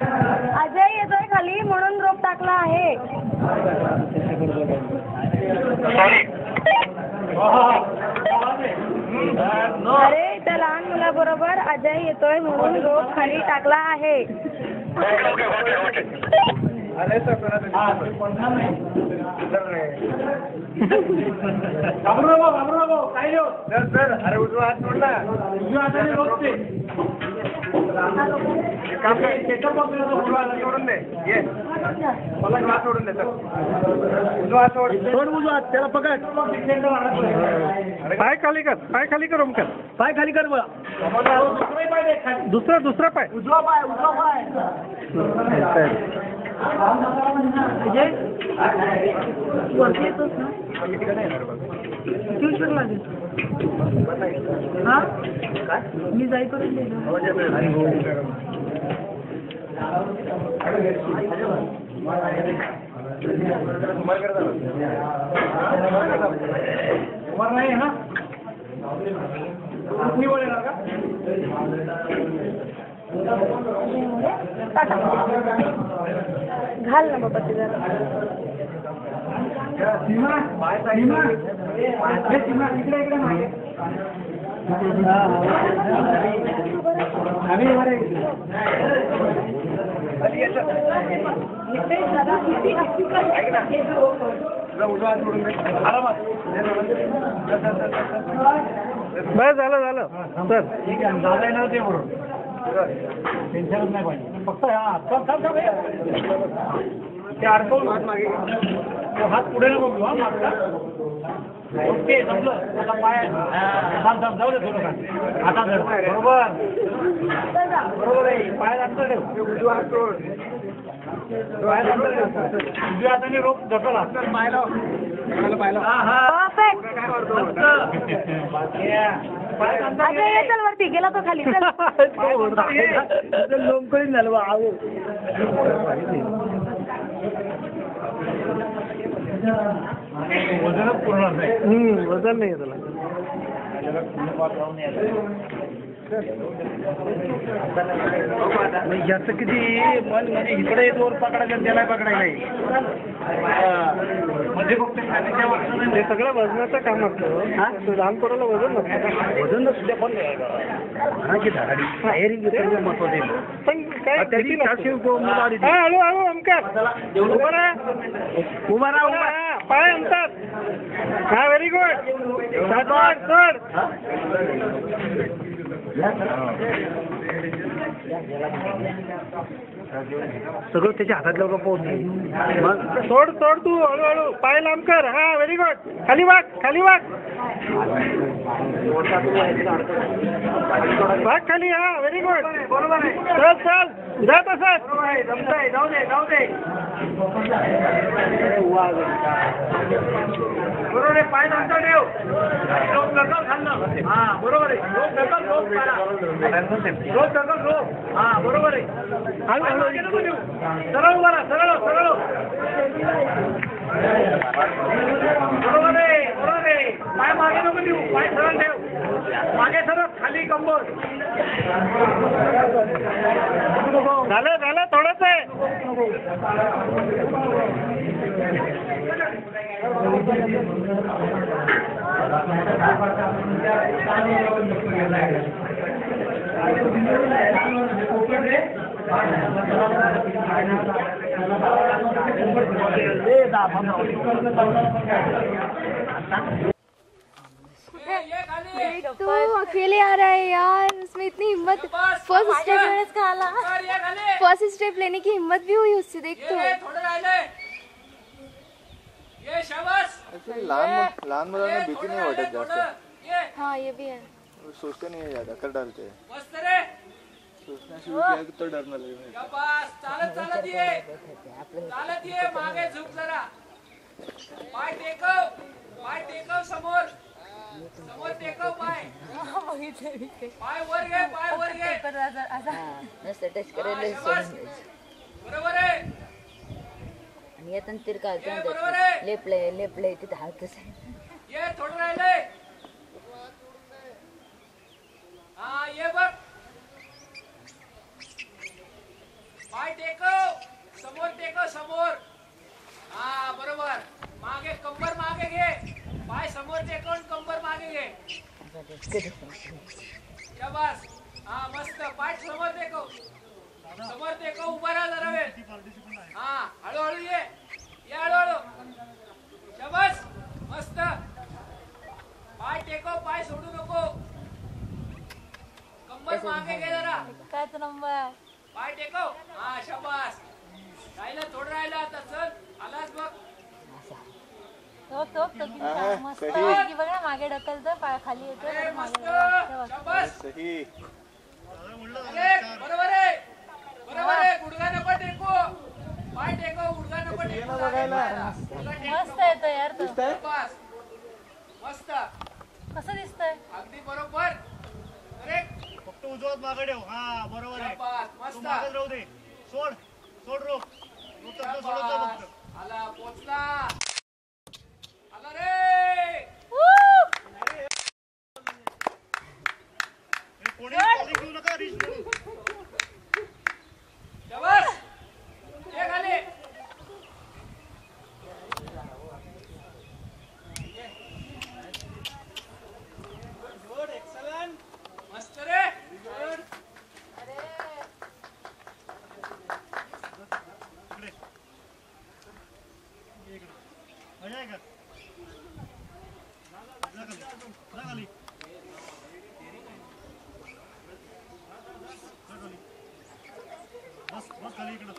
अजय येतोय खाली म्हणून रोप टाकला आहे. अरे त्या लहान मुलाबरोबर अजय येतोय म्हणून रोप खाली टाकला आहे. अरे उजवा हात सोडला. उजव्या हाताने रोखते. सोडून दे. मला हात सोडून दे. उजवा हात सोड. सोड उजवा हात. त्याला पकड. पाय खाली कर. पाय खाली कर. ओमकार पाय खाली कर. बघा दुसरा पाय. उजवा पाय. उजवा पाय. वरती येतोस ना. ट्यूशन लागेल. हा मी जाई करून दे. उमर नाही ना. निवड येणार का. घाल ना बाबा ते जरा. बस झालं सर. ठीक आहे झालंय ना ते म्हणून टेन्शनच नाही पाहिजे. फक्त ते अडकवून हात मागे. हात पुढे नको घेऊ. हा मागचा. ओके जमलं. आता पाय जाऊ दे थोडं. आता बरोबर आहे. पाय लागतं ठेव. उजवा हात सोड. उजव्या हाताने रोप ढकला. पायला अजय येतल वरती गेला तो खाली. लोंबकळीन झालं बा. वजनच पूर्ण नाही. वजन नाही त्याला. जास्त किती मन म्हणजे इकडे जोर पकडायला त्याला पकडायला म्हणजे फक्त ते सगळं वजनाचं काम असतं. लहान पोराला वजन नसतं. वजन नसते पण पण काय हळूहळू ओमकार उभा राहा. पाय अंतात. हा व्हेरी गुड. सोड. सगळं त्याच्या हातातलं का पोहोच. सोड तू हळूहळू. पाय लांब कर. हा व्हेरी गुड. खाली वाग. वाग खाली. हा व्हेरी गुड. बरोबर आहे. चल जा तसंच. जाऊ दे. बरोबर आहे. पाय नंतर ठेव. रोप ढकल खाल्लं. हा बरोबर आहे. रोप ढकल. हा बरोबर आहे. सरळ उभा राहा. सरळ. बरोबर आहे. पाय मागे नको देऊ. पाय सरळ ठेव. मागे सरळ. खाली कंबर. झालं थोडंच आहे. तू अकेले आ रहा है यार. उसमें इतनी हिम्मत. फर्स्ट स्टेप लेने की हिम्मत भी हुई उससे. देख तो लहान मुलांना भीती नाही वाटत जास्त. हाँ ये भी है. सोचते नहीं है ज्यादा. कर डालते हैं. सोचना शुरू किया तो डरने लगे. चालत ये मागे झुक जरा. पाय टेकव समोर टेकव. पाय वर घे. बरोबर आहे. आणि येताना तिरका लेपलंय तिथे हातच आहे. ये थोडं राहिलंय. हा ये बघ. पाय टेकव समोर हा बरोबर मागे कंबर मागे घे पाय समोर टेकवून कंबर मागे घे शाबास हा मस्त पाय समोर टेकव उभा राहा जरा वेळ हा हळूहळू ये हळूहळू शाबास मस्त पाय टेकव पाय सोडू नको कंबर मागे घे जरा काच नंबर पाय टेकव हा शाबास थोडं राहिलं आता चल आलाच बघ मस्त बघ ना मागे ढकलतो पाय खाली येतो मस्त शाबास सही अरे बरोबर आहे गुडघा नको टेको पाय टेको गुडघा नको टेको मस्त येतो यार तो शाबास मस्त कसं दिसतंय अगदी बरोबर करेक्ट फक्त उजवत मागे ठेव हा बरोबर आहे शाबास तू मस्त मागेच राहू दे सोड रोक सोडत जा फक्त आला पोचला आला रे कोणी कॉलिंग घेऊ नका रिच शाबास ये खाली गुड एक्सलेंट मस्त रे गुड मजा आहे का खाली बस खाली इकडं